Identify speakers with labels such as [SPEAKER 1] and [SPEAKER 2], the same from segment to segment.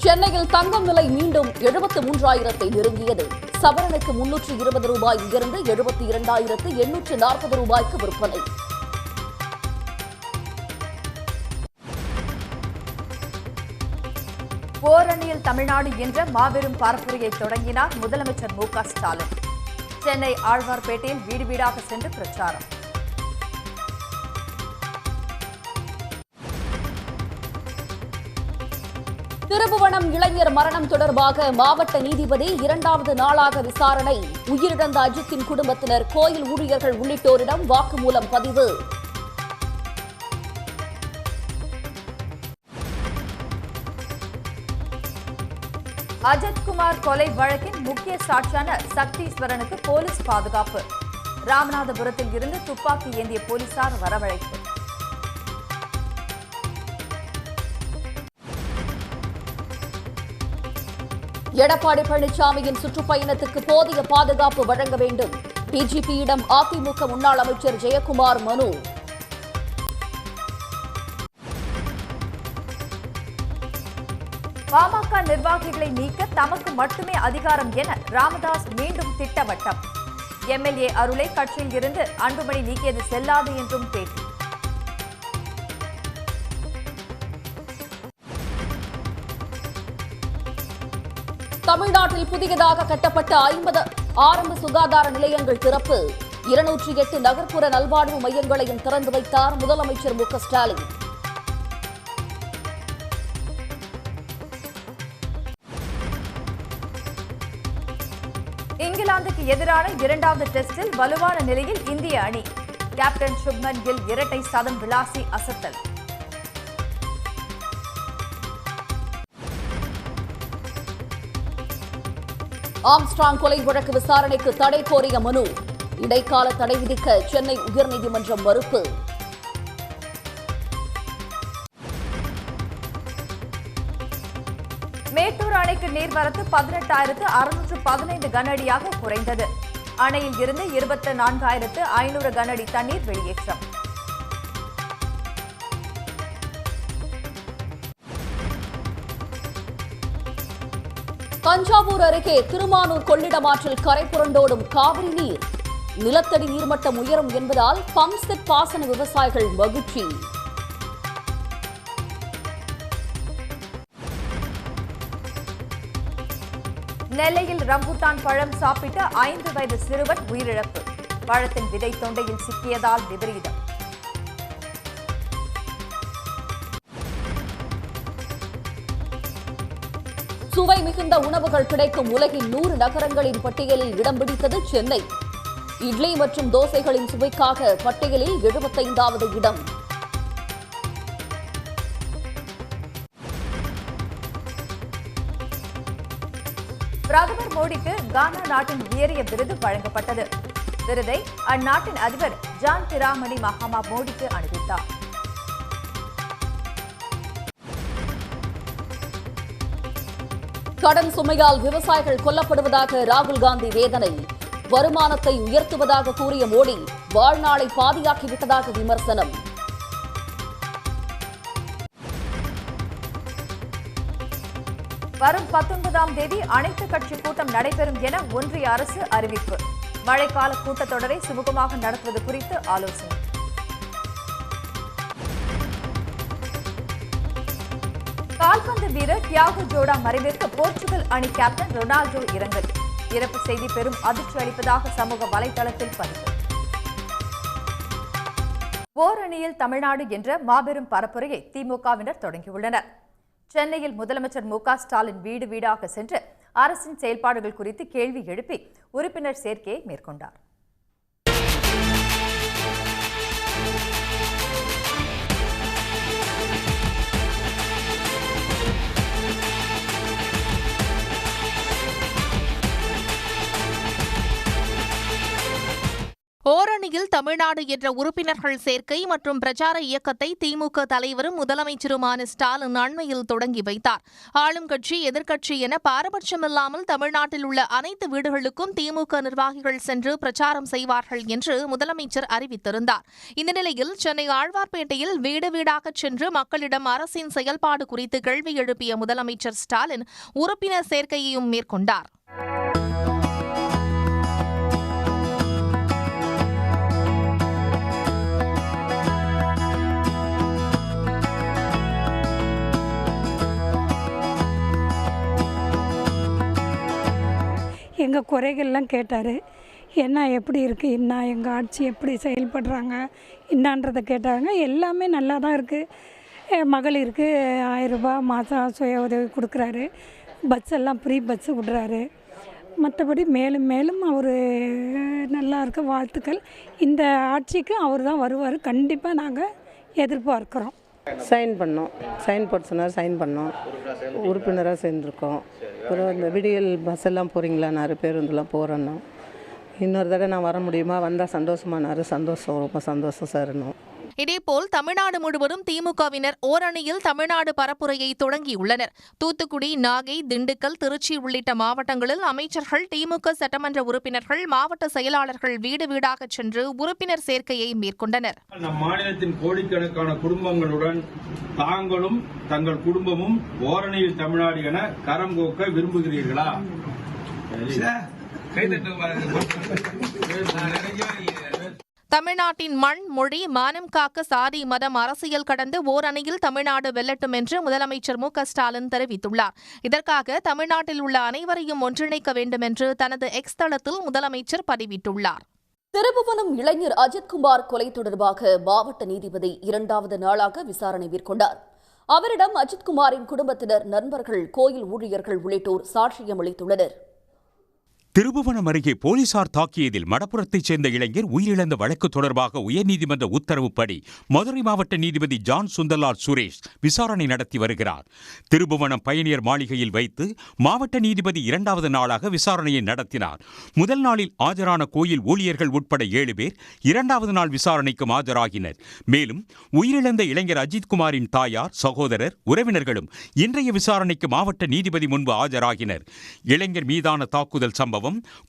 [SPEAKER 1] சென்னையில் தங்கம் விலை மீண்டும் 73,000-ஐ நெருங்கியது. சவரனுக்கு 320 ரூபாய் உயர்ந்து 72,840 ரூபாய்க்கு விற்பனை.
[SPEAKER 2] ஓரணியில் தமிழ்நாடு என்ற மாபெரும் பரப்புரையை தொடங்கினார் முதலமைச்சர் மு க ஸ்டாலின். சென்னை ஆழ்வார்பேட்டையில் வீடு வீடாக சென்று பிரச்சாரம்.
[SPEAKER 1] திருபுவனம் இளைஞர் மரணம் தொடர்பாக மாவட்ட நீதிபதி 2வது நாளாக விசாரணை. உயிரிழந்த அஜித்தின் குடும்பத்தினர், கோயில் ஊழியர்கள் உள்ளிட்டோரிடம் வாக்குமூலம் பதிவு.
[SPEAKER 2] அஜித்குமார் கொலை வழக்கின் முக்கிய சாட்சியான சக்தீஸ்வரனுக்கு போலீஸ் பாதுகாப்பு. ராமநாதபுரத்தில் இருந்து துப்பாக்கி ஏந்திய போலீசார் வரவழைப்பு.
[SPEAKER 1] எடப்பாடி பழனிசாமியின் சுற்றுப்பயணத்துக்கு போதிய பாதுகாப்பு வழங்க வேண்டும். டிஜிபியிடம் அதிமுக முன்னாள் அமைச்சர் ஜெயக்குமார் மனு.
[SPEAKER 2] பாமக நிர்வாகிகளை நீக்க தமக்கு மட்டுமே அதிகாரம் என ராமதாஸ் மீண்டும் திட்டவட்டம். எம்எல்ஏ அருளை கட்சியில் இருந்து அன்புமணி நீக்கியது செல்லாது என்றும் பேட்டி.
[SPEAKER 1] தமிழ்நாட்டில் புதியதாக கட்டப்பட்ட 50 ஆரம்ப சுகாதார நிலையங்கள் திறப்பு. 208 நகர்ப்புற நல்வாழ்வு மையங்களையும் திறந்து வைத்தார் முதலமைச்சர் மு க ஸ்டாலின்.
[SPEAKER 2] இங்கிலாந்துக்கு எதிரான 2வது டெஸ்டில் வலுவான நிலையில் இந்திய அணி. கேப்டன் சுப்மன் கில் இரட்டை சதம் விளாசி அசத்தல்.
[SPEAKER 1] ஆம்ஸ்ட்ராங் கொலை வழக்கு விசாரணைக்கு தடை கோரிய மனு. இடைக்கால தடை விதிக்க சென்னை உயர்நீதிமன்றம் மறுப்பு.
[SPEAKER 2] மேட்டூர் அணைக்கு நீர்வரத்து 18,615 கனஅடியாக குறைந்தது. அணையில் இருந்து 24,500 கனஅடி தண்ணீர் வெளியேற்றம்.
[SPEAKER 1] தஞ்சாவூர் அருகே திருமானூர் கொள்ளிடம் ஆற்றில் கரை புரண்டோடும் காவிரி நீர். நிலத்தடி நீர்மட்டம் உயரும் என்பதால் பம்ப் செட் பாசன விவசாயிகள் மகிழ்ச்சி.
[SPEAKER 2] நெல்லையில் ரம்புட்டான் பழம் சாப்பிட்ட 5 வயது சிறுவன் உயிரிழப்பு. பழத்தின் விதை தொண்டையில் சிக்கியதால் விபரீதம்.
[SPEAKER 1] சுவை மிகுந்த உணவுகள் கிடைக்கும் உலகின் 100 நகரங்களின் பட்டியலில் இடம் பிடித்தது சென்னை. இட்லி மற்றும் தோசைகளின் சுவைக்காக பட்டியலில் 75வது இடம்.
[SPEAKER 2] பிரதமர் மோடிக்கு கானா நாட்டின் உயரிய விருது வழங்கப்பட்டது. விருதை அந்நாட்டின் அதிபர் ஜான் திராமணி மஹாமா மோடிக்கு அணிவித்தார்.
[SPEAKER 1] கடன் சுமையால் விவசாயிகள் கொல்லப்படுவதாக ராகுல் காந்தி வேதனை. வருமானத்தை உயர்த்துவதாக கூறிய மோடி வாழ்நாளை பாதியாக்கிவிட்டதாக விமர்சனம்.
[SPEAKER 2] வரும் 19ஆம் தேதி அனைத்து கட்சி கூட்டம் நடைபெறும் என ஒன்றிய அரசு அறிவிப்பு. மழைக்கால கூட்டத்தொடரை சுமூகமாக நடத்துவது குறித்து ஆலோசனை. கால்பந்து வீரர் தியாகோ ஜோடா மறைவிற்கு போர்ச்சுகல் அணி கேப்டன் ரொனால்டோ இரங்கல். இறப்பு செய்தி பெரும் அதிர்ச்சி அளிப்பதாக சமூக வலைதளத்தில் பதிவு. ஓரணியில் தமிழ்நாடு என்ற மாபெரும் பரப்புரையை திமுகவினர் தொடங்கியுள்ளனர். சென்னையில் முதலமைச்சர் மு க ஸ்டாலின் வீடு வீடாக சென்று அரசின் செயல்பாடுகள் குறித்து கேள்வி எழுப்பி உறுப்பினர் சேர்க்கையை மேற்கொண்டார்.
[SPEAKER 3] ஓரணி ஓரணியில் தமிழ்நாடு என்ற உறுப்பினர்கள் சேர்க்கை மற்றும் பிரச்சார இயக்கத்தை திமுக தலைவரும் முதலமைச்சருமான ஸ்டாலின் அண்மையில் தொடங்கி வைத்தார். ஆளும் கட்சி எதிர்க்கட்சி என பாரபட்சமில்லாமல் தமிழ்நாட்டில் உள்ள அனைத்து வீடுகளுக்கும் திமுக நிர்வாகிகள் சென்று பிரச்சாரம் செய்வார்கள் என்று முதலமைச்சர் அறிவித்திருந்தார். இந்த நிலையில் சென்னை ஆழ்வார்பேட்டையில் வீடு வீடாக சென்று மக்களிடம் அரசின் செயல்பாடு குறித்து கேள்வி எழுப்பிய முதலமைச்சர் ஸ்டாலின் உறுப்பினர் சேர்க்கையையும் மேற்கொண்டார்.
[SPEAKER 4] எங்கள் குறைகள்லாம் கேட்டார். என்ன எப்படி இருக்குது, என்ன எங்கள் ஆட்சி எப்படி செயல்படுறாங்க என்னான்றதை கேட்டாங்க. எல்லாமே நல்லா தான் இருக்குது. மகளிருக்கு 1000 ரூபாய் மாதம் சுய உதவி கொடுக்குறாரு. பஸ் எல்லாம் ஃப்ரீ பஸ்ஸு விடுறாரு. மற்றபடி மேலும் மேலும் அவர் நல்லா இருக்க வாழ்த்துக்கள். இந்த ஆட்சிக்கு அவர் தான் வருவார். கண்டிப்பாக நாங்கள் எதிர்பார்க்குறோம்.
[SPEAKER 5] சைன் பண்ணோம், சைன் போட்டு சொன்னார், சைன் பண்ணோம், உறுப்பினராக சேர்ந்துருக்கோம். அப்புறம் இந்த விடியல் பஸ் எல்லாம் போகிறீங்களான்னாரு, பேருந்துலாம் போகிறோன்னா. இன்னொரு தடவை நான் வர முடியுமா, வந்தால் சந்தோஷமானாரு. சந்தோஷம், ரொம்ப சந்தோஷம் சார்னும்.
[SPEAKER 3] இதேபோல் தமிழ்நாடு முழுவதும் திமுகவினர் ஓரணியில் தமிழ்நாடு பரப்புரையை தொடங்கியுள்ளனர். தூத்துக்குடி, நாகை, திண்டுக்கல், திருச்சி உள்ளிட்ட மாவட்டங்களில் அமைச்சர்கள், திமுக சட்டமன்ற உறுப்பினர்கள், மாவட்ட செயலாளர்கள் வீடு வீடாக சென்று உறுப்பினர் சேர்க்கையை மேற்கொண்டனர்.
[SPEAKER 6] நம் மாநிலத்தின் கோடிக்கணக்கான குடும்பங்களுடன் தாங்களும் தங்கள் குடும்பமும் ஓரணியில் தமிழ்நாடு என கரம் கோக்க விரும்புகிறீர்களா?
[SPEAKER 3] தமிழ்நாட்டின் மண், மொழி, மானம் காக்க சாதி, மதம், அரசியல் கடந்து ஓரணியில் தமிழ்நாடு வெல்லட்டும் என்று முதலமைச்சர் மு.க.ஸ்டாலின் தெரிவித்துள்ளார். இதற்காக தமிழ்நாட்டில் உள்ள அனைவரையும் ஒன்றிணைக்க வேண்டும் என்று தனது எக்ஸ் தளத்தில் முதலமைச்சர் பதிவிட்டுள்ளார்.
[SPEAKER 1] திருபுவனம் இளைஞர் அஜித்குமார் கொலை தொடர்பாக மாவட்ட நீதிபதி 2வது நாளாக விசாரணை மேற்கொண்டார். அவரிடம் அஜித்குமாரின் குடும்பத்தினர், நண்பர்கள், கோயில் ஊழியர்கள் உள்ளிட்டோர் சாட்சியம் அளித்துள்ளனர்.
[SPEAKER 7] திருபுவனம் அருகே போலீசார் தாக்கியதில் மடப்புறத்தைச் சேர்ந்த இளைஞர் உயிரிழந்த வழக்கு தொடர்பாக உயர்நீதிமன்ற உத்தரவுப்படி மதுரை மாவட்ட நீதிபதி ஜான் சுந்தர்லால் சுரேஷ் விசாரணை நடத்தி வருகிறார். திருபுவனம் பயணியர் மாளிகையில் வைத்து மாவட்ட நீதிபதி 2வது நாளாக விசாரணையை நடத்தினார். முதல் நாளில் ஆஜரான கோயில் ஊழியர்கள் உட்பட 7 பேர் 2வது நாள் விசாரணைக்கு ஆஜராகினர். மேலும் உயிரிழந்த இளைஞர் அஜித்குமாரின் தாயார், சகோதரர், உறவினர்களும் இன்றைய விசாரணைக்கு மாவட்ட நீதிபதி முன்பு ஆஜராகினர். இளைஞர் மீதான தாக்குதல் சம்பவம்,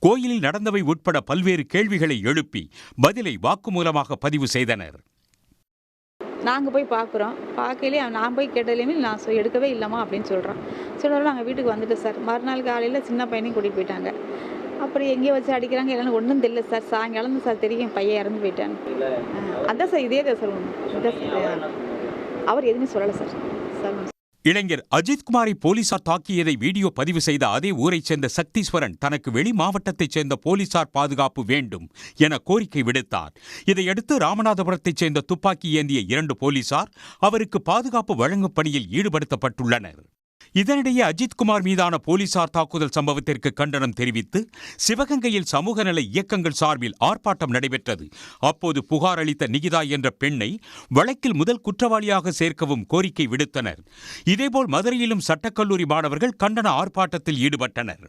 [SPEAKER 7] கோயிலில் நடந்தவை உட்பட பல்வேறு கேள்விகளை எழுப்பி பதிலை வாக்குமூலமாக பதிவு செய்தனர்.
[SPEAKER 8] நாங்கள் போய் பார்க்குறோம். பார்க்கலே நான் போய் கேட்டதுலேயுமே நான் எடுக்கவே இல்லைம்மா அப்படின்னு சொல்கிறோம். சொல்கிறோம் நாங்கள் வீட்டுக்கு வந்துட்டோம் சார். மறுநாள் காலையில் சின்ன பையனையும் கூட்டிகிட்டு போயிட்டாங்க. அப்புறம் எங்கேயோ வச்சு அடிக்கிறாங்க, இல்லைன்னு ஒன்றும் தெரியல சார். சாயங்காலம் சார் தெரியும் பையன் இறந்து போயிட்டான்னு. அதான் சார், இதே தான் சொல்லணும். அவர் எதுவுமே சொல்லலை சார். சொல்லணும்.
[SPEAKER 7] இளைஞர் அஜித்குமாரை போலீசார் தாக்கியதை வீடியோ பதிவு செய்த அதே ஊரைச் சேர்ந்த சக்தீஸ்வரன் தனக்கு வெளி மாவட்டத்தைச் சேர்ந்த போலீசார் பாதுகாப்பு வேண்டும் என கோரிக்கை விடுத்தார். இதையடுத்து ராமநாதபுரத்தைச் சேர்ந்த துப்பாக்கி ஏந்திய 2 போலீசார் அவருக்கு பாதுகாப்பு வழங்கும் பணியில் ஈடுபடுத்தப்பட்டுள்ளனர். இதனிடையே அஜித்குமார் மீதான போலீசார் தாக்குதல் சம்பவத்திற்கு கண்டனம் தெரிவித்து சிவகங்கையில் சமூக நல இயக்கங்கள் சார்பில் ஆர்ப்பாட்டம் நடைபெற்றது. அப்போது புகார் அளித்த நிகிதா என்ற பெண்ணை வழக்கில் முதல் குற்றவாளியாக சேர்க்கவும் கோரிக்கை விடுத்தனர். இதேபோல் மதுரையிலும் சட்டக்கல்லூரி மாணவர்கள் கண்டன ஆர்ப்பாட்டத்தில் ஈடுபட்டனர்.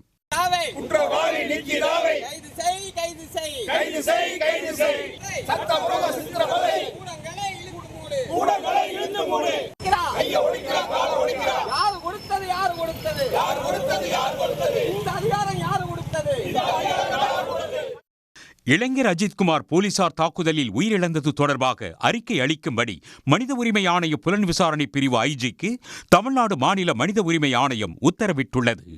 [SPEAKER 7] இளைஞர் அஜித்குமார் போலீசார் தாக்குதலில் உயிரிழந்தது தொடர்பாக அறிக்கை அளிக்கும்படி மனித உரிமை ஆணைய புலன் விசாரணை பிரிவு ஐஜிக்கு தமிழ்நாடு மாநில மனித உரிமை ஆணையம் உத்தரவிட்டுள்ளது.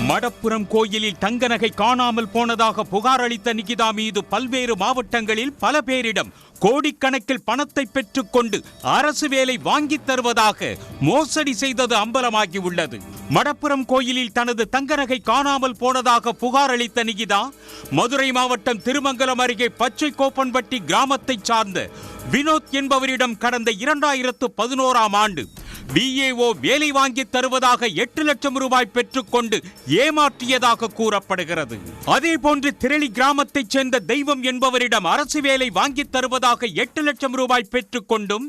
[SPEAKER 7] மடப்புறம் கோயிலில் தங்க நகை காணாமல் போனதாக புகார் அளித்த நிகிதா மீது பல்வேறு மாவட்டங்களில் பல பேரிடம் கோடிக்கணக்கில் பணத்தை பெற்றுக்கொண்டு அரசு வேலை வாங்கித் தருவதாக மோசடி செய்தது அம்பலமாகியுள்ளது. மடப்புறம் கோயிலில் தனது தங்க நகை காணாமல் போனதாக புகார் அளித்த நிகிதா மதுரை மாவட்டம் திருமங்கலம் அருகே பச்சை கோப்பன்பட்டி கிராமத்தைச் சார்ந்த வினோத் என்பவரிடம் கடந்த 2011ஆம் ஆண்டு விஏஓ வேலை வாங்கி தருவதாக 8 லட்சம் ரூபாய் பெற்றுக்கொண்டு ஏமாற்றியதாக கூறப்படுகிறது. அதேபோன்று திரளி கிராமத்தைச் சேர்ந்த தெய்வம் என்பவரிடம் அரசு வேலை வாங்கி தருவதாக 8 லட்சம் ரூபாய் பெற்றுக்கொண்டும்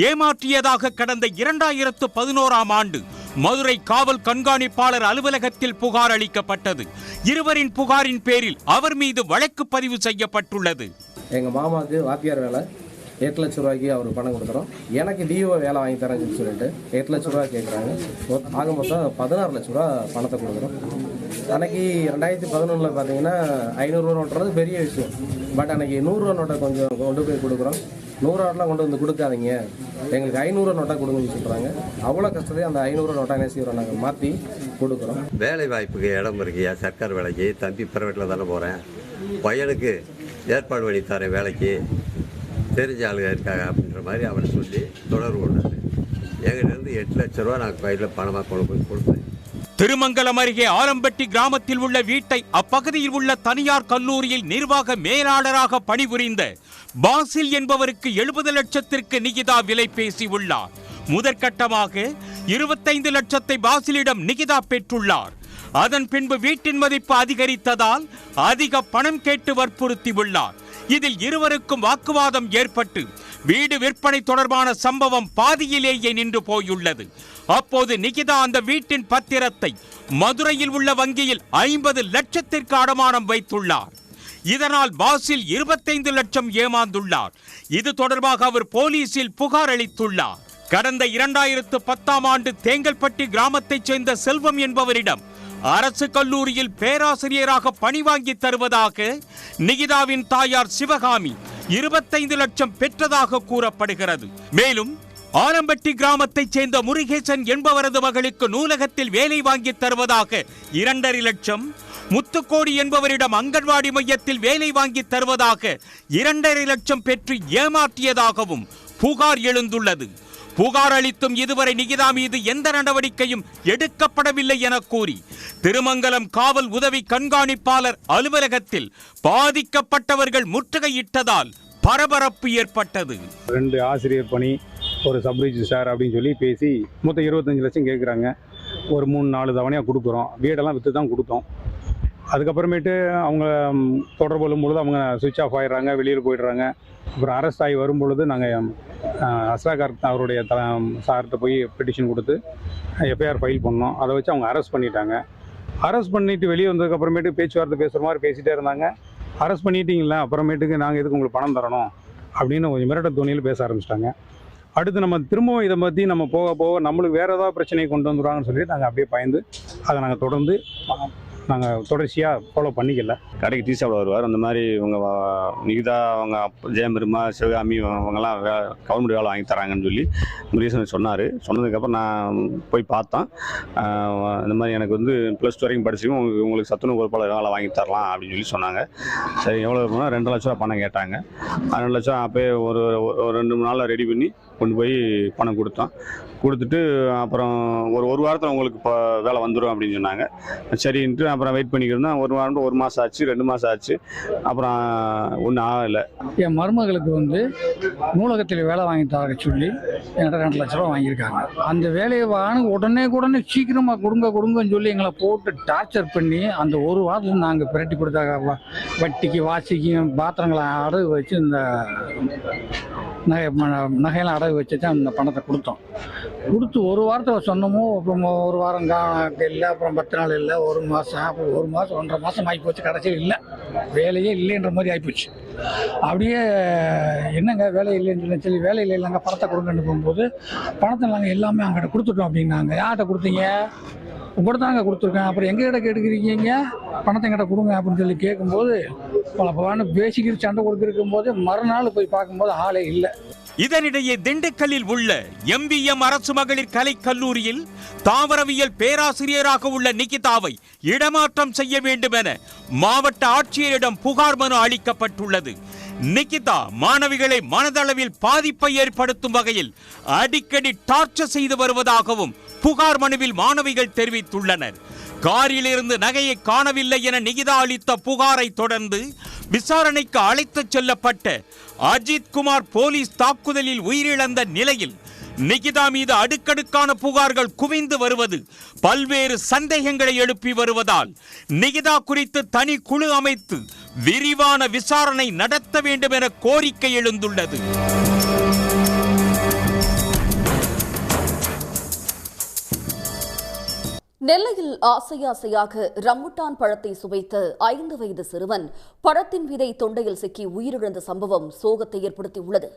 [SPEAKER 7] ஏமாற்றியதாக கடந்த 2011ஆம் ஆண்டு மதுரை காவல் கண்காணிப்பாளர் அலுவலகத்தில் புகார் அளிக்கப்பட்டது. இருவரின் புகாரின் பேரில் அவர் மீது வழக்கு பதிவு செய்யப்பட்டுள்ளது.
[SPEAKER 9] எங்கள் மாமாவுக்கு வாத்தியார் வேலை 8 லட்ச ரூபாய்க்கு அவர் பணம் கொடுக்குறோம். எனக்கு டிஓ வேலை வாங்கி தரேன்னு சொல்லிட்டு 8 லட்ச ரூபா கேட்குறாங்க. ஆக மொத்தம் 16 லட்ச ரூபா பணத்தை கொடுக்குறோம். அன்றைக்கி 2011 பார்த்தீங்கன்னா 500 ரூபா நோட்டுறது பெரிய விஷயம். பட் அன்றைக்கி 100 ரூபா நோட்டை கொஞ்சம் கொண்டு போய் கொடுக்குறோம். 100 ரூபாட்டெலாம் கொண்டு வந்து கொடுக்காதீங்க, எங்களுக்கு 500 நோட்டாக கொடுங்கன்னு சொல்கிறாங்க. அவ்வளோ கஷ்டத்தையும் அந்த 500 நோட்டாக என்ன செய்கிறோம், நாங்கள் மாற்றி கொடுக்குறோம்.
[SPEAKER 10] வேலை வாய்ப்புக்கு இடம் இருக்கியா? சர்க்கார் வேலைக்கு தம்பி ப்ரைவேட்டில் தானே போகிறேன், பையனுக்கு ஏற்பாடு பண்ணி தரேன், வேலைக்கு தெரிஞ்ச ஆளுங்க இருக்காங்க அப்படின்ற மாதிரி அவனை சொல்லி தொடர்பு கொண்டாரு. எங்கிட்ட 8 லட்ச ரூபா நான் கையில் பணமாக கொண்டு போய் கொடுத்தேன்.
[SPEAKER 7] திருமங்கலம் அருகே ஆலம்பட்டி கிராமத்தில் உள்ள வீட்டை அப்பகுதியில் உள்ள தனியார் கல்லூரியில் நிர்வாக மேலாளராக பணிபுரிந்த பாசில் என்பவருக்கு 70 லட்சத்திற்கு நிகிதா விலை பேசி உள்ளார். முதற்கட்டமாக 25 லட்சத்தை பாசிலிடம் நிகிதா பெற்றுள்ளார். அதன் பின்பு வீட்டின் மதிப்பு அதிகரித்ததால் அதிக பணம் கேட்டு வற்புறுத்தி உள்ளார். இதில் இருவருக்கும் வாக்குவாதம் ஏற்பட்டு வீடு விற்பனை தொடர்பான சம்பவம் பாதியிலேயே நின்று போயுள்ளது. அப்போது நிகிதா அந்த வீட்டின் பத்திரத்தை மதுரையில் உள்ள வங்கியில் 50 லட்சத்திற்கு அடமானம் வைத்துள்ளார். இதனால் பாசில் 25 லட்சம் ஏமாந்துள்ளார். இது தொடர்பாக அவர் போலீசில் புகார் அளித்துள்ளார். கடந்த 2010ஆம் ஆண்டு தேங்கல்பட்டி கிராமத்தைச் சேர்ந்த செல்வம் என்பவரிடம் அரசு கல்லூரியில் பேராசிரியராக பணி வாங்கி தருவதாக நிகிதாவின் தாயார் சிவகாமி 25 லட்சம் பெற்றதாக கூறப்படுகிறது. மேலும் ஆலம்பட்டி கிராமத்தைச் சேர்ந்த முருகேசன் என்பவரது மகளுக்கு நூலகத்தில் வேலை வாங்கி தருவதாக 2.5 லட்சம், முத்துக்கோடி என்பவரிடம் அங்கன்வாடி மையத்தில் வேலை வாங்கி தருவதாக 2.5 லட்சம் பெற்று ஏமாற்றியதாகவும் புகார் எழுந்துள்ளது. புகார் அளித்தும் இதுவரை நிகிதா மீது எந்த நடவடிக்கையும் எடுக்கப்படவில்லை என கூறி திருமங்கலம் காவல் உதவி கண்காணிப்பாளர் அலுவலகத்தில் பாதிக்கப்பட்டவர்கள் முற்றுகையிட்டதால் பரபரப்பு ஏற்பட்டது.
[SPEAKER 11] 2 ஆசிரியர் பணி, ஒரு சப் ரிஜிஸ்ட்ரார் அப்படின்னு சொல்லி பேசி மொத்தம் 25 லட்சம் கேட்குறாங்க. ஒரு 3-4 தவணையாக கொடுக்குறோம். வீடெல்லாம் விற்று தான் கொடுத்தோம். அதுக்கப்புறமேட்டு அவங்க தொடர்பு கொள்ளும்பொழுது அவங்க சுவிட்ச் ஆஃப் ஆகிடுறாங்க, வெளியில் போயிடுறாங்க. அப்புறம் அரெஸ்ட் ஆகி வரும்பொழுது நாங்கள் அஸ்ராகார் அவருடைய சார்கிட்ட போய் பெட்டிஷன் கொடுத்து எஃப்ஐஆர் ஃபைல் பண்ணோம். அதை வச்சு அவங்க அரெஸ்ட் பண்ணிட்டாங்க. அரெஸ்ட் பண்ணிவிட்டு வெளியே வந்ததுக்கப்புறமேட்டு பேச்சுவார்த்தை பேசுகிற மாதிரி பேசிகிட்டே இருந்தாங்க. அரெஸ்ட் பண்ணிட்டீங்களா, அப்புறமேட்டுக்கு நாங்கள் எதுக்கு உங்களுக்கு பணம் தரணும் அப்படின்னு கொஞ்சம் மிரட்ட தோணியில் பேச ஆரம்பிச்சிட்டாங்க. அடுத்து நம்ம திரும்பவும் இதை பற்றி நம்ம போக போக நம்மளுக்கு வேறு ஏதாவது பிரச்சனையை கொண்டு வந்துடுவாங்கன்னு சொல்லிட்டு நாங்கள் அப்படியே பயந்து அதை நாங்கள் தொடர்ந்து நாங்கள் தொடர்ச்சியாக ஃபாலோ பண்ணிக்கல.
[SPEAKER 12] கடைக்கு டீ சாப்பிட வருவார். அந்த மாதிரி இவங்க நிகிதா, அவங்க ஜெயமிருமா, சிவகாமி அவங்கெல்லாம் கவர்மெண்ட் வேலை வாங்கி தராங்கன்னு சொல்லி முருகேசன் சொன்னார். சொன்னதுக்கப்புறம் நான் போய் பார்த்தேன். இந்த மாதிரி எனக்கு வந்து +2 வரைக்கும் படிச்சுக்கும் உங்களுக்கு சத்துணவு பொறுப்பாளர் வேலை வாங்கி தரலாம் அப்படின்னு சொல்லி சொன்னாங்க. சரி, எவ்வளோ போனால் 2 லட்ச ரூபா பணம் கேட்டாங்க. 2 லட்சம் அப்போயே ஒரு 2-3 நாளில் ரெடி பண்ணி கொண்டு போய் பணம் கொடுத்தோம். கொடுத்துட்டு அப்புறம் ஒரு வாரத்தில் உங்களுக்கு இப்போ வேலை வந்துடும் அப்படின்னு சொன்னாங்க. சரின்ட்டு அப்புறம் வெயிட் பண்ணிக்கிருந்தோம். 1 வாரம் 1 மாதம் ஆச்சு, 2 மாதம் ஆச்சு. அப்புறம் ஒன்றும் ஆகலை.
[SPEAKER 13] என் மருமகளுக்கு வந்து நூலகத்தில் வேலை வாங்கி தர சொல்லி என்கிட்ட 2 லட்ச ரூபா வாங்கியிருக்காங்க. அந்த வேலையை வாங்க உடனே சீக்கிரமாக கொடுங்கன்னு சொல்லி எங்களை போட்டு டார்ச்சர் பண்ணி அந்த 1 வாரத்தில் நாங்கள் பிரட்டி கொடுத்தாங்க. வட்டிக்கு வாசிக்கும் பாத்திரங்களை அடகு வச்சு இந்த நகையெல்லாம் அடகு வச்சு தான் அந்த பணத்தை கொடுத்தோம். கொடுத்து 1 வாரத்தில் சொன்னமோ, அப்புறம் 1 வாரம் இல்லை, அப்புறம் 10 நாள் இல்லை, 1 மாதம், அப்புறம் 1 மாதம் 1.5 மாதம் ஆகிப்போச்சு. கடைசியில் இல்லை, வேலையே இல்லைன்ற மாதிரி ஆகிப்போச்சு. அப்படியே என்னங்க வேலை இல்லைன்னு சொல்லி வேலை இல்லைங்க பணத்தை கொடுங்கன்னு போகும்போது பணத்தை நாங்கள் எல்லாமே அங்கிட்ட கொடுத்துட்டோம் அப்படின்னாங்க. யார்கிட்ட கொடுத்தீங்க? உங்கள்கிட்ட தாங்க கொடுத்துருக்கேன். அப்புறம் எங்ககிட்ட கேட்டுக்கிறீங்க, பணத்தை எங்கிட்ட கொடுங்க அப்படின்னு சொல்லி கேட்கும்போது பல பேசிக்கிட்டு சண்டை கொடுத்துருக்கும் போது மறுநாள் போய் பார்க்கும்போது ஆளே இல்லை.
[SPEAKER 7] இதனிடையே திண்டுக்கல்லில் உள்ள MVM அரசு மகளிர் கலை கல்லூரியில் தாவரவியல் பேராசிரியராக உள்ள நிகிதாவை இடமாற்றம் செய்ய வேண்டும் என மாவட்ட ஆட்சியரிடம் புகார் மனு அளிக்கப்பட்டுள்ளது. நிகிதா மாணவிகளை மனதளவில் பாதிப்பை ஏற்படுத்தும் வகையில் அடிக்கடி டார்ச்சர் செய்து வருவதாகவும் புகார் மனுவில் மாணவிகள் தெரிவித்துள்ளனர். காரிலிருந்து நகையை காணவில்லை என நிகிதா அளித்த புகாரை தொடர்ந்து விசாரணைக்கு அழைத்துச் செல்லப்பட்ட அஜித் குமார் போலீஸ் தாக்குதலில் உயிரிழந்த நிலையில் நிகிதா மீது அடுக்கடுக்கான புகார்கள் குவிந்து வருவது பல்வேறு சந்தேகங்களை எழுப்பி வருவதால் நிகிதா குறித்து தனி குழு அமைத்து விரிவான விசாரணை நடத்த வேண்டும் என கோரிக்கை எழுந்துள்ளது.
[SPEAKER 1] நெல்லையில் ஆசையாக ரம்புட்டான் பழத்தை சுவைத்த 5 வயது சிறுவன் பழத்தின் விதை தொண்டையில் சிக்கி உயிரிழந்த சம்பவம் சோகத்தை ஏற்படுத்தியுள்ளது.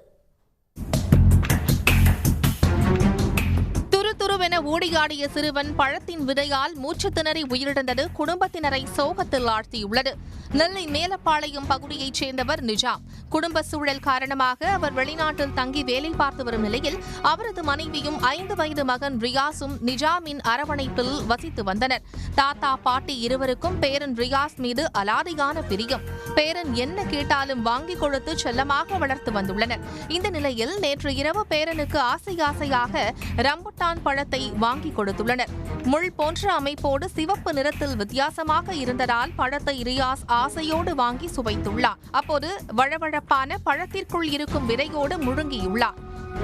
[SPEAKER 3] துருவென ஓடியாடிய சிறுவன் பழத்தின் விதையால் மூச்சு திணறி உயிரிழந்தது குடும்பத்தினரை சோகத்தில் ஆழ்த்தியுள்ளது. நெல்லை மேலப்பாளையம் பகுதியைச் சேர்ந்தவர் நிஜாம். குடும்ப சூழல் காரணமாக அவர் வெளிநாட்டில் தங்கி வேலை பார்த்து வரும் நிலையில் அவரது மனைவியும் 5 வயது மகன் ரியாஸும் நிஜாமின் அரவணைப்பில் வசித்து வந்தனர். தாத்தா பாட்டி இருவருக்கும் பேரன் ரியாஸ் மீது அலாதியான பிரியம். பேரன் என்ன கேட்டாலும் வாங்கி கொடுத்து செல்லமாக வளர்த்து வந்துள்ளனர். இந்த நிலையில் நேற்று இரவு பேரனுக்கு ஆசையாக ரம்புட்டான் பழத்தை வாங்கி கொடுத்துள்ளனர். முள் போன்ற அமைப்போடு சிவப்பு நிறத்தில் வித்தியாசமாக இருந்ததால் பழத்தை ரியாஸ் ஆசையோடு வாங்கி சுவைத்துள்ளார். அப்போது வழவழப்பான பழத்திற்குள் இருக்கும் விதையோடு முழுங்கியுள்ளார்.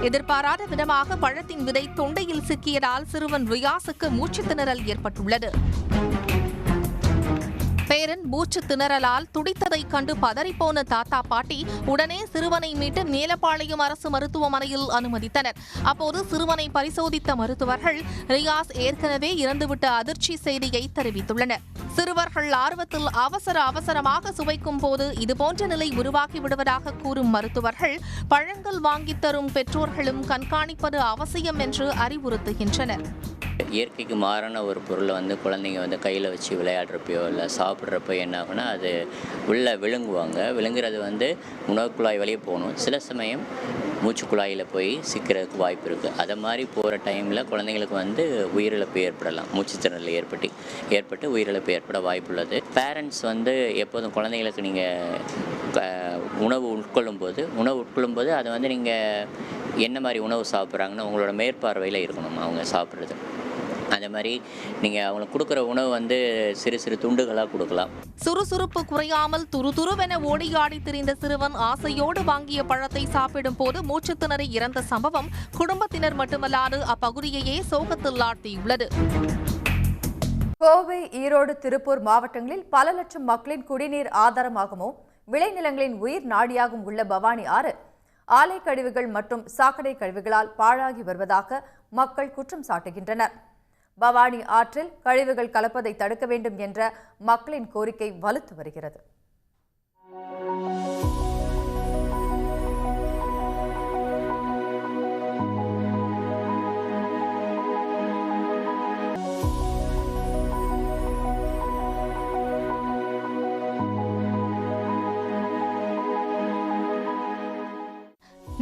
[SPEAKER 3] எதிர்பாராத விதமாக பழத்தின் விதை தொண்டையில் சிக்கியதால் சிறுவன் ரியாஸுக்கு மூச்சு திணறல் ஏற்பட்டுள்ளது. பேரன் மூச்சு திணறலால் துடித்ததைக் கண்டு பதறிப்போன தாத்தா பாட்டி உடனே சிறுவனை மீட்டு மேலப்பாளையம் அரசு மருத்துவமனையில் அனுமதித்தனர். அப்போது சிறுவனை பரிசோதித்த மருத்துவர்கள் ரியாஸ் ஏற்கனவே இறந்துவிட்ட அதிர்ச்சி செய்தியை தெரிவித்துள்ளனர். சிறுவர்கள் ஆர்வத்தில் அவசரமாக சுவைக்கும் போது இதுபோன்ற நிலை உருவாக்கி விடுவதாக கூறும் மருத்துவர்கள் பழங்கள் வாங்கித் தரும் பெற்றோர்களும் கண்காணிப்பது அவசியம் என்று அறிவுறுத்துகின்றனர்.
[SPEAKER 14] இயற்கைக்கு மாறான ஒரு பொருளை குழந்தைங்க கையில் வச்சு விளையாடுறப்போ இல்லை சாப்பிட்றப்போ என்ன ஆகுனா அது உள்ளே விழுங்குறது உணவு குழாய் வழியே போகணும். சில சமயம் மூச்சு குழாயில் போய் சிக்கிறதுக்கு வாய்ப்பு இருக்குது. அதை மாதிரி போகிற டைமில் குழந்தைங்களுக்கு உயிரிழப்பு ஏற்படலாம். மூச்சு திணறல் ஏற்பட்டு உயிரிழப்பு ஏற்பட வாய்ப்பு உள்ளது. பேரண்ட்ஸ் எப்போதும் குழந்தைங்களுக்கு நீங்கள் உணவு உட்கொள்ளும் போது அதை நீங்கள் என்ன மாதிரி உணவு சாப்பிட்றாங்கன்னு உங்களோட மேற்பார்வையில் இருக்கணும் அவங்க சாப்பிட்றது. அதே மாதிரி நீங்கள் அவங்களுக்கு கொடுக்குற உணவு சிறு துண்டுகளாக கொடுக்கலாம்.
[SPEAKER 3] சுறுசுறுப்பு குறையாமல் துருவென ஓடியாடி திரிந்த சிறுவன் ஆசையோடு வாங்கிய பழத்தை சாப்பிடும் போது மூச்சு திணறி இறந்த சம்பவம் குடும்பத்தினர் மட்டுமல்லாது அப்பகுதியையே சோகத்தில் ஆழ்த்தியுள்ளது.
[SPEAKER 2] கோவை, ஈரோடு, திருப்பூர் மாவட்டங்களில் பல லட்சம் மக்களின் குடிநீர் ஆதாரமாகவும் விளைநிலங்களின் உயிர் நாடியாகவும் உள்ள பவானி ஆறு ஆலை கழிவுகள் மற்றும் சாக்கடை கழிவுகளால் பாழாகி வருவதாக மக்கள் குற்றம் சாட்டுகின்றனர். பவானி ஆற்றில் கழிவுகள் கலப்பதை தடுக்க வேண்டும் என்ற மக்களின் கோரிக்கை வலுத்து வருகிறது.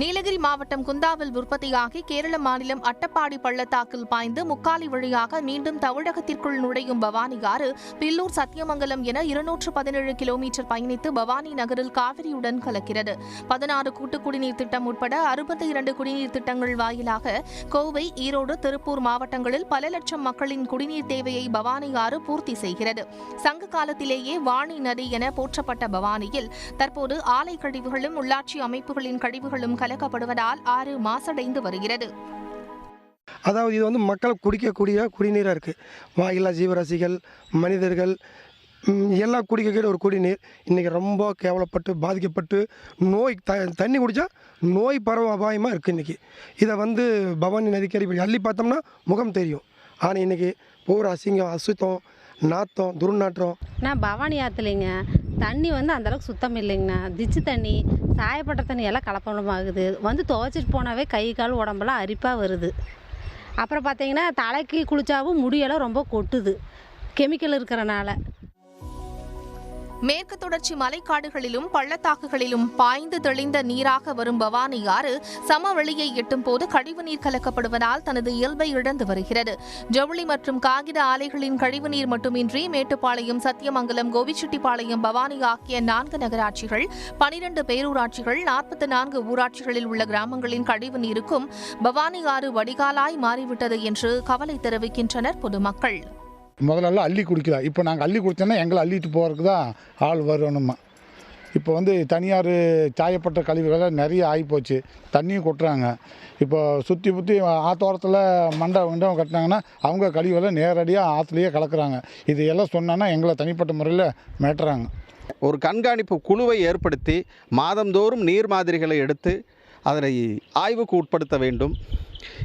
[SPEAKER 3] நீலகிரி மாவட்டம் குந்தாவில் உற்பத்தியாகி கேரள மாநிலம் அட்டப்பாடி பள்ளத்தாக்கில் பாய்ந்து முக்காலி வழியாக மீண்டும் தமிழகத்திற்குள் நுழையும் பவானி ஆறு பில்லூர், சத்தியமங்கலம் என 217 கிலோமீட்டர் பயணித்து பவானி நகரில் காவிரியுடன் கலக்கிறது. 16 கூட்டு குடிநீர் திட்டம் உட்பட 62 குடிநீர் திட்டங்கள் வாயிலாக கோவை, ஈரோடு, திருப்பூர் மாவட்டங்களில் பல லட்சம் மக்களின் குடிநீர் தேவையை பவானி ஆறு பூர்த்தி செய்கிறது. சங்க காலத்திலேயே வாணி நதி என போற்றப்பட்ட பவானியில் தற்போது ஆலை கழிவுகளும் உள்ளாட்சி அமைப்புகளின் கழிவுகளும் கலக்கப்படுவதால் ஆறு மாசடைந்து வருகிறது.
[SPEAKER 15] அதாவது இது மக்கள் குடிக்கக்கூடிய குடிநீராக இருக்குது. வாயில்லா ஜீவராசிகள், மனிதர்கள் எல்லாம் குடிக்கக்கூடிய ஒரு குடிநீர் இன்றைக்கி ரொம்ப கேவலப்பட்டு பாதிக்கப்பட்டு நோய் தண்ணி குடித்தா நோய் பரவ அபாயமாக இருக்குது. இன்றைக்கி இதை பவானி நதிக்கரை அள்ளி பார்த்தோம்னா முகம் தெரியும். ஆனால் இன்றைக்கி பூரா அசிங்கம், அசுத்தம், நாத்தம், துர்நாற்றம்.
[SPEAKER 16] நான் பவானி ஆற்றுலைங்க தண்ணி அந்தளவுக்கு சுத்தம் இல்லைங்கண்ணா. திச்சு தண்ணி, சாயப்பட்ட தண்ணி எல்லாம் கலப்படமாகுது. துவைச்சிட்டு போனாவே கை கால் உடம்பெல்லாம் அரிப்பாக வருது. அப்புறம் பார்த்தீங்கன்னா தலைக்கு குளிச்சாவும் முடியெல்லாம் ரொம்ப கொட்டுது கெமிக்கல் இருக்கிறனால.
[SPEAKER 3] மேற்கு தொடர்ச்சி மலைக்காடுகளிலும் பள்ளத்தாக்குகளிலும் பாய்ந்து தெளிந்த நீராக வரும் பவானி ஆறு சமவெளியை எட்டும் போது கழிவுநீர் கலக்கப்படுவதால் தனது இயல்பை இழந்து வருகிறது. ஜவுளி மற்றும் காகித ஆலைகளின் கழிவுநீர் மட்டுமின்றி மேட்டுப்பாளையம், சத்தியமங்கலம், கோவிச்செட்டிப்பாளையம், பவானி ஆகிய 4 நகராட்சிகள், 12 பேரூராட்சிகள், 44 ஊராட்சிகளில் உள்ள கிராமங்களின் கழிவு நீருக்கும் பவானி ஆறு வடிகாலாய் மாறிவிட்டது என்று கவலை தெரிவிக்கின்றனர் பொதுமக்கள்.
[SPEAKER 17] முதல்ல அள்ளி குடிக்கலாம். இப்போ நாங்கள் அள்ளி குடித்தோன்னா எங்களை அள்ளிட்டு போகிறதுக்கு தான் ஆள் வரணுமா. இப்போ தனியார் சாயப்பட்ட கழிவுகளை நிறைய ஆகிப்போச்சு. தண்ணியும் கொட்டுறாங்க. இப்போ சுற்றி ஆத்தோரத்தில் மண்டபம் கட்டினாங்கன்னா அவங்க கழிவுகளை நேரடியாக ஆற்றுலையே கலக்குறாங்க. இது எல்லாம் சொன்னான்னா எங்களை தனிப்பட்ட முறையில் மேட்டுறாங்க.
[SPEAKER 18] ஒரு கண்காணிப்பு குழுவை ஏற்படுத்தி மாதந்தோறும் நீர் மாதிரிகளை எடுத்து அதனை ஆய்வுக்கு உட்படுத்த வேண்டும்.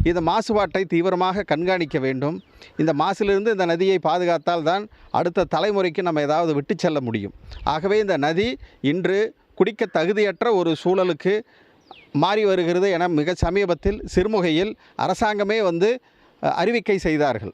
[SPEAKER 18] இந்த மாசுபாட்டை தீவிரமாக கண்காணிக்க வேண்டும். இந்த மாசிலிருந்து இந்த நதியை பாதுகாத்தால் தான் அடுத்த தலைமுறைக்கு நம்ம ஏதாவது விட்டு செல்ல முடியும். ஆகவே இந்த நதி இன்று குடிக்க தகுதியற்ற ஒரு சூழலுக்கு மாறி வருகிறது என மிக சமீபத்தில் சிறுமுகையில் அரசாங்கமே அறிவிக்கை செய்தார்கள்.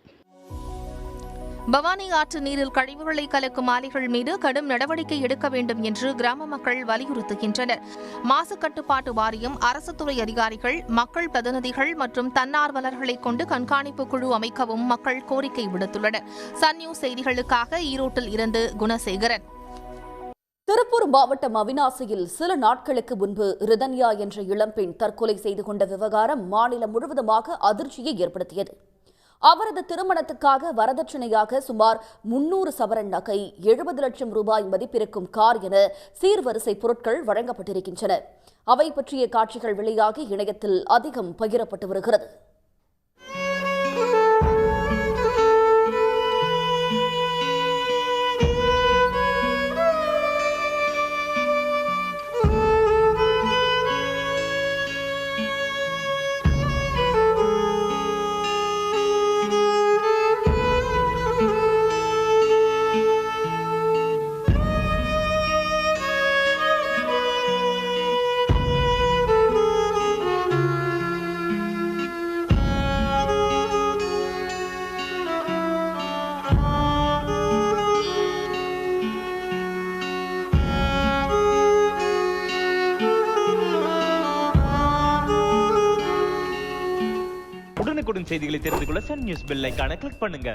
[SPEAKER 3] பவானி ஆற்று நீரில் கழிவுகளை கலக்கும் ஆலைகள் மீது கடும் நடவடிக்கை எடுக்க வேண்டும் என்று கிராம மக்கள் வலியுறுத்துகின்றனர். மாசு கட்டுப்பாட்டு வாரியம், அரசு துறை அதிகாரிகள், மக்கள் பிரதிநிதிகள் மற்றும் தன்னார்வலர்களை கொண்டு கண்காணிப்பு குழு அமைக்கவும் மக்கள் கோரிக்கை விடுத்துள்ளனர். சன் நியூஸ் செய்திகளுக்காக ஈரோட்டில் இருந்து குணசேகரன்.
[SPEAKER 1] திருப்பூர் மாவட்டம் அவிநாசியில் சில நாட்களுக்கு முன்பு ரிதன்யா என்ற இளம்பெண் தற்கொலை செய்து கொண்ட விவகாரம் மாநிலம் முழுவதுமாக அதிர்ச்சியை ஏற்படுத்தியது. அவரது திருமணத்துக்காக வரதட்சணையாக சுமார் 300 சவரன் நகை, 70 லட்சம் ரூபாய் மதிப்பிருக்கும் கார் என சீர்வரிசை பொருட்கள் வழங்கப்பட்டிருக்கின்றன. அவை பற்றிய காட்சிகள் வெளியாகி இணையத்தில் அதிகம் பகிரப்பட்டு வருகிறது.
[SPEAKER 19] உடனுக்குடன் செய்திகளை தெரிந்து கொள்ள சன் நியூஸ் பெல் ஐகானை கிளிக் பண்ணுங்க.